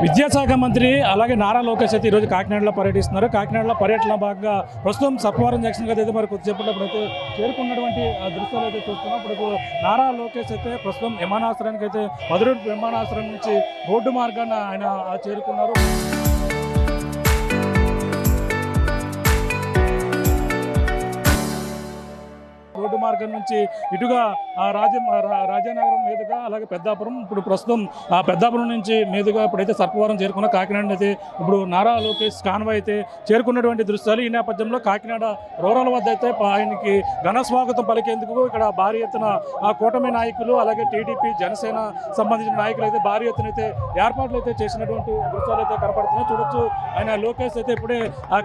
విద్యాశాఖ మంత్రి అలాగే నారా లోకేష్ అయితే ఈరోజు కాకినాడలో పర్యటిస్తున్నారు. కాకినాడలో పర్యటన భాగంగా ప్రస్తుతం సర్పవరం జంక్షన్ అయితే మరి కొద్దిసేపట్లో అయితే చేరుకున్నటువంటి దృశ్యాలు అయితే చూస్తున్నాం. ఇప్పుడు నారా లోకేష్ అయితే ప్రస్తుతం విమానాశ్రయానికి అయితే మధుర విమానాశ్రయం నుంచి రోడ్డు మార్గాన్ని ఆయన చేరుకున్నారు. రోడ్డు మార్గం నుంచి ఇటుగా రాజానగరం మీదుగా అలాగే పెద్దాపురం, ఇప్పుడు ప్రస్తుతం పెద్దాపురం నుంచి మీదుగా ఇప్పుడైతే సర్పవరం చేరుకున్న కాకినాడ అయితే ఇప్పుడు నారా లోకేష్ కాన్వాయ్ అయితే చేరుకున్నటువంటి దృశ్యాలు. ఈ నేపథ్యంలో కాకినాడ రూరల్ వద్ద అయితే ఆయనకి ఘన స్వాగతం పలికేందుకు ఇక్కడ భారీ ఎత్తున కూటమి నాయకులు అలాగే టీడీపీ జనసేన సంబంధించిన నాయకులు అయితే భారీ ఎత్తున అయితే ఏర్పాట్లు అయితే చేసినటువంటి దృశ్యాలు అయితే కనపడుతున్నాయి. చూడొచ్చు ఆయన లోకేష్ అయితే ఇప్పుడే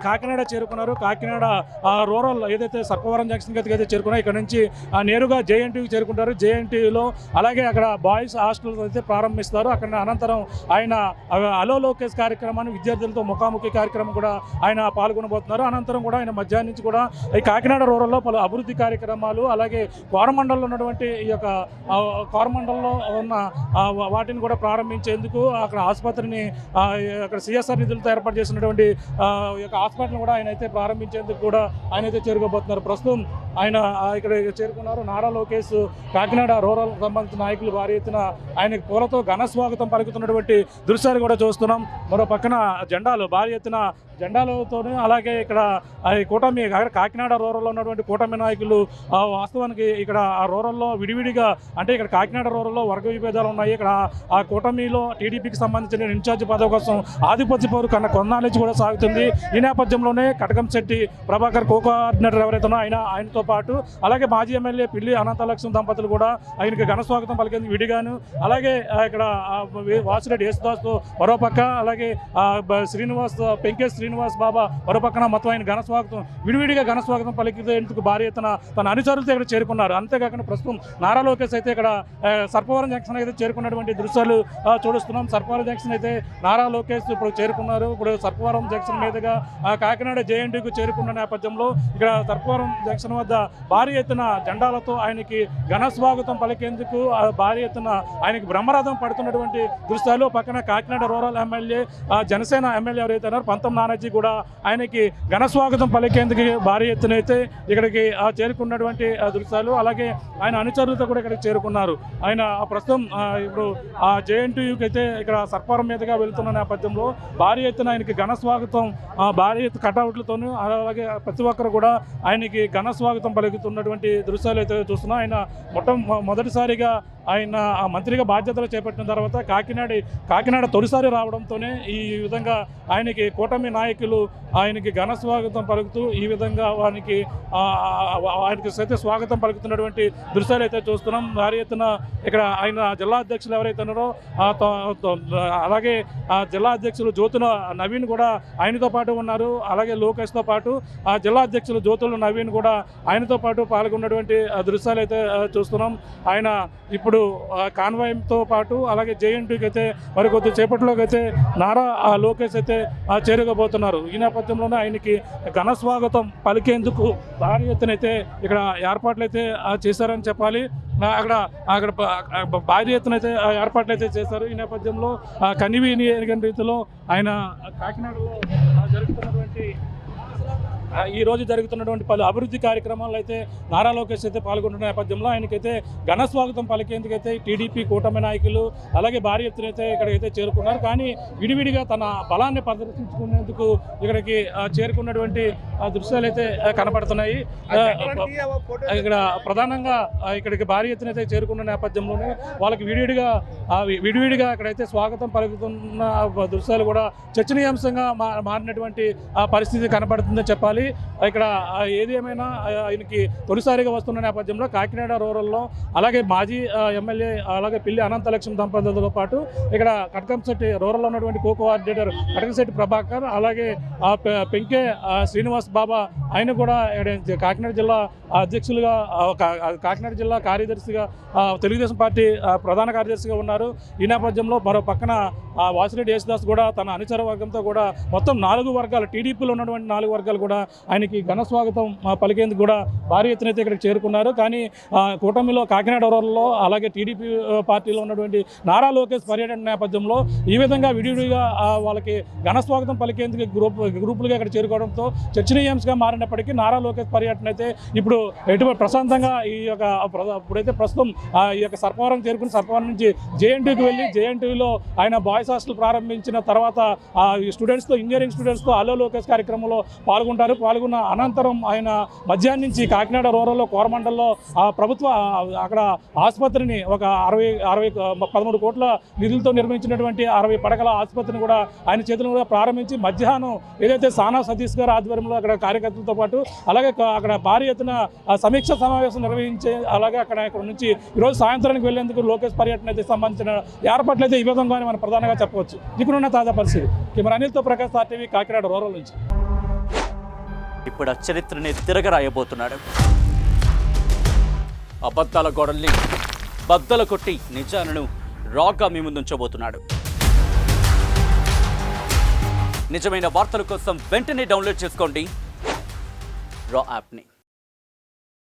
కాకినాడ చేరుకున్నారు. కాకినాడ రూరల్ ఏదైతే సర్పవరం జంక్షన్ అయితే చేరుకున్నారు. ఇక్కడ నుంచి నేరుగా జేఎన్టీకి చేరుకుంటారు. జేఎన్టీలో అలాగే అక్కడ బాయ్స్ హాస్టల్ అయితే ప్రారంభిస్తారు. అక్కడ అనంతరం ఆయన అలో లోకేష్ కార్యక్రమాన్ని విద్యార్థులతో ముఖాముఖి కార్యక్రమం కూడా ఆయన పాల్గొనబోతున్నారు. అనంతరం కూడా ఆయన మధ్యాహ్నం నుంచి కూడా ఈ కాకినాడ రూరల్లో పలు అభివృద్ధి కార్యక్రమాలు అలాగే కోరమండలంలో ఉన్నటువంటి ఈ యొక్క కోరమండలంలో ఉన్న వాటిని కూడా ప్రారంభించేందుకు అక్కడ ఆసుపత్రిని అక్కడ సిఎస్ఆర్ నిధులతో ఏర్పాటు చేసినటువంటి ఈ యొక్క హాస్పిటల్ కూడా ఆయన అయితే ప్రారంభించేందుకు కూడా ఆయన అయితే చేరుకోబోతున్నారు. ప్రస్తుతం ఆయన ఇక్కడ చేరుకున్నారు. నారా లోకేష్ కాకినాడ రూరల్ సంబంధించిన నాయకులు భారీ ఎత్తున ఆయనకు పూలతో ఘన స్వాగతం పలుకుతున్నటువంటి దృశ్యాలు కూడా చూస్తున్నాం. మరో పక్కన జెండాలు భారీ ఎత్తున జెండాలతోనే అలాగే ఇక్కడ కూటమి కాకినాడ రూరల్లో ఉన్నటువంటి కూటమి నాయకులు వాస్తవానికి ఇక్కడ ఆ రూరల్లో విడివిడిగా అంటే ఇక్కడ కాకినాడ రూరల్లో వర్గ విభేదాలు ఉన్నాయి. ఇక్కడ ఆ కూటమిలో టీడీపీకి సంబంధించిన ఇన్ఛార్జ్ పదవి కోసం ఆధిపత్య పౌరు కన్నా కొన్నాళ్ళ కూడా సాగుతుంది. ఈ నేపథ్యంలోనే కటకంశెట్టి ప్రభాకర్ కోఆర్డినేటర్ ఎవరైతే ఉన్నారో ఆయనతో పాటు అలాగే మాజీ ఎమ్మెల్యే పిల్లి అనంతలక్ష్మి దంపతులు కూడా ఆయనకి ఘన స్వాగతం పలికేందుకు విడిగాను అలాగే ఇక్కడ వాసిరెడ్డి యేసుదాస్ మరోపక్క అలాగే పెంకే శ్రీనివాస్ బాబా మరోపక్కన మొత్తం ఆయన ఘన స్వాగతం విడివిడిగా ఘన స్వాగతం పలికేందుకు భారీ ఎత్తున తన అనుచరులతో ఇక్కడ చేరుకున్నారు. అంతేకాకుండా ప్రస్తుతం నారా లోకేష్ అయితే ఇక్కడ సర్పవరం జంక్షన్ అయితే చేరుకున్నటువంటి దృశ్యాలు చూస్తున్నాం. సర్పవరం జంక్షన్ అయితే నారా లోకేష్ ఇప్పుడు చేరుకున్నారు. ఇప్పుడు సర్పవరం జంక్షన్ మీదుగా కాకినాడ జేఎన్టీకి చేరుకున్న నేపథ్యంలో ఇక్కడ సర్పవరం జంక్షన్ వద్ద భారీ ఎత్తున జెండాలతో ఆయనకి ఘన స్వాగతం పలికేందుకు భారీ ఎత్తున ఆయనకి బ్రహ్మరథం పడుతున్నటువంటి దృశ్యాలు. పక్కన Kakinada rural MLA Janasena MLA ఎవరైతే ఉన్నారో పంతం నానాజీ కూడా ఆయనకి ఘన స్వాగతం పలికేందుకు భారీ ఎత్తున అయితే ఇక్కడికి చేరుకున్నటువంటి దృశ్యాలు. అలాగే ఆయన అనుచరులతో కూడా ఇక్కడికి చేరుకున్నారు. ఆయన ప్రస్తుతం ఇప్పుడు జేఎన్టీయూకి అయితే ఇక్కడ సర్పవరం మీదుగా వెళ్తున్న నేపథ్యంలో భారీ ఎత్తున ఆయనకి ఘన స్వాగతం భారీ ఎత్తు కటౌట్లతోనూ అలాగే ప్రతి ఒక్కరు కూడా ఆయనకి ఘన స్వాగతం పలుకుతున్నటువంటి దృశ్యాలు అయితే చూస్తున్నాం. ఆయన మొదటిసారిగా ఆయన మంత్రిగా బాధ్యతలు చేపట్టిన తర్వాత కాకినాడ తొలిసారి రావడంతోనే ఈ విధంగా ఆయనకి కూటమి నాయకులు ఆయనకి ఘన స్వాగతం పలుకుతూ ఈ విధంగా ఆయనకి సైతే స్వాగతం పలుకుతున్నటువంటి దృశ్యాలు అయితే చూస్తున్నాం. భారీ ఎత్తున ఇక్కడ ఆయన జిల్లా అధ్యక్షులు ఎవరైతే ఉన్నారో అలాగే జిల్లా అధ్యక్షులు జ్యోతుల నవీన్ కూడా ఆయనతో పాటు ఉన్నారు. అలాగే లోకేష్తో పాటు జిల్లా అధ్యక్షులు జ్యోతుల నవీన్ కూడా ఆయనతో పాటు పాల్గొన్నటువంటి దృశ్యాలు అయితే చూస్తున్నాం. ఆయన ఇప్పుడు కాన్వాయ్తో పాటు అలాగే జేఎన్టీకి అయితే మరి కొద్ది సేపట్లోకి అయితే నారా లోకేష్ అయితే చేరుకోబోతున్నారు. ఈ నేపథ్యంలోనే ఆయనకి ఘన స్వాగతం పలికేందుకు భారీ ఎత్తున అయితే ఇక్కడ ఏర్పాట్లు అయితే చేశారని చెప్పాలి. అక్కడ భారీ ఎత్తున అయితే ఏర్పాట్లు అయితే చేశారు. ఈ నేపథ్యంలో కనివిని రీతిలో ఆయన కాకినాడలో ఈ రోజు జరుగుతున్నటువంటి పలు అభివృద్ధి కార్యక్రమాల్లో అయితే నారా లోకేష్ అయితే పాల్గొంటున్న నేపథ్యంలో ఆయనకైతే ఘన స్వాగతం పలికేందుకైతే టీడీపీ కూటమి నాయకులు అలాగే భారీ ఎత్తున అయితే ఇక్కడికైతే చేరుకున్నారు. కానీ విడివిడిగా తన బలాన్ని ప్రదర్శించుకునేందుకు ఇక్కడికి చేరుకున్నటువంటి దృశ్యాలు అయితే కనపడుతున్నాయి. ఇక్కడ ప్రధానంగా ఇక్కడికి భారీ ఎత్తున అయితే చేరుకున్న నేపథ్యంలోనే వాళ్ళకి విడివిడిగా ఇక్కడైతే స్వాగతం పలుకుతున్న దృశ్యాలు కూడా చర్చనీయాంశంగా మారినటువంటి పరిస్థితి కనపడుతుందని చెప్పాలి. ఇక్కడ ఏది ఏమైనా ఆయనకి తొలిసారిగా వస్తున్న నేపథ్యంలో కాకినాడ రూరల్లో అలాగే మాజీ ఎమ్మెల్యే అలాగే పిల్లి అనంతలక్ష్మి దంపతులతో పాటు ఇక్కడ కటకంశెట్టి రూరల్లో ఉన్నటువంటి కోఆర్డినేటర్ కటకంశెట్టి ప్రభాకర్ అలాగే పెంకే శ్రీనివాస్ బాబా ఆయన కూడా కాకినాడ జిల్లా అధ్యక్షులుగా కాకినాడ జిల్లా కార్యదర్శిగా తెలుగుదేశం పార్టీ ప్రధాన కార్యదర్శిగా ఉన్నారు. ఈ నేపథ్యంలో మరో పక్కన వాసిరెడ్డి యేసుదాస్ కూడా తన అనుచర వర్గంతో కూడా మొత్తం 4 వర్గాలు టీడీపీలో ఉన్నటువంటి 4 వర్గాలు కూడా ఆయనకి ఘన స్వాగతం పలికేందుకు కూడా భారీ ఎత్తున అయితే ఇక్కడికి చేరుకున్నారు. కానీ కూటమిలో కాకినాడ రూరల్లో అలాగే టీడీపీ పార్టీలో ఉన్నటువంటి నారా లోకేష్ పర్యటన నేపథ్యంలో ఈ విధంగా విడివిడిగా వాళ్ళకి ఘన స్వాగతం పలికేందుకు గ్రూపులుగా ఇక్కడ చేరుకోవడంతో చర్చనీయాంశంగా మారినప్పటికీ నారా లోకేష్ పర్యటన అయితే ఇప్పుడు ఎటువంటి ప్రశాంతంగా ఈ యొక్క ఇప్పుడైతే ప్రస్తుతం ఈ యొక్క సర్పవరం చేరుకుని సర్పవరం నుంచి జేఎన్టీకి వెళ్ళి జేఎన్టీలో ఆయన బాయ్స్ హాస్టల్ ప్రారంభించిన తర్వాత స్టూడెంట్స్తో ఇంజనీరింగ్ స్టూడెంట్స్తో హలో లోకేష్ కార్యక్రమంలో పాల్గొన్న అనంతరం ఆయన మధ్యాహ్నం నుంచి కాకినాడ రూరల్లో కోరమండల్లో ప్రభుత్వ అక్కడ ఆసుపత్రిని ఒక 13 కోట్ల నిధులతో నిర్మించినటువంటి 60 పడకల ఆసుపత్రిని కూడా ఆయన చేతుల మీద ప్రారంభించి మధ్యాహ్నం ఏదైతే సానా సతీష్ గారి ఆధ్వర్యంలో అక్కడ కార్యకర్తలతో పాటు అలాగే అక్కడ భారీ ఎత్తున సమీక్ష సమావేశం నిర్వహించే అలాగే ఇక్కడ నుంచి ఈరోజు సాయంత్రానికి వెళ్లేందుకు లోకేష్ పర్యటన అయితే సంబంధించిన ఏర్పాట్లు అయితే ఈ విధంగానే మనం ప్రధానంగా చెప్పవచ్చు. ఇక్కడున్న తాజా పరిస్థితి కెమెరా అనిల్తో ప్రకాష్ RTV కాకినాడ రూరల్ నుంచి. ఇప్పుడు చరిత్రని తిరగరాయబోతున్నాడు. అబద్ధాల గోడల్ని బద్దలు కొట్టి నిజాలను రాగా మీ ముందుంచబోతున్నాడు. నిజమైన వార్తల కోసం వెంటనే డౌన్లోడ్ చేసుకోండి రా యాప్ని.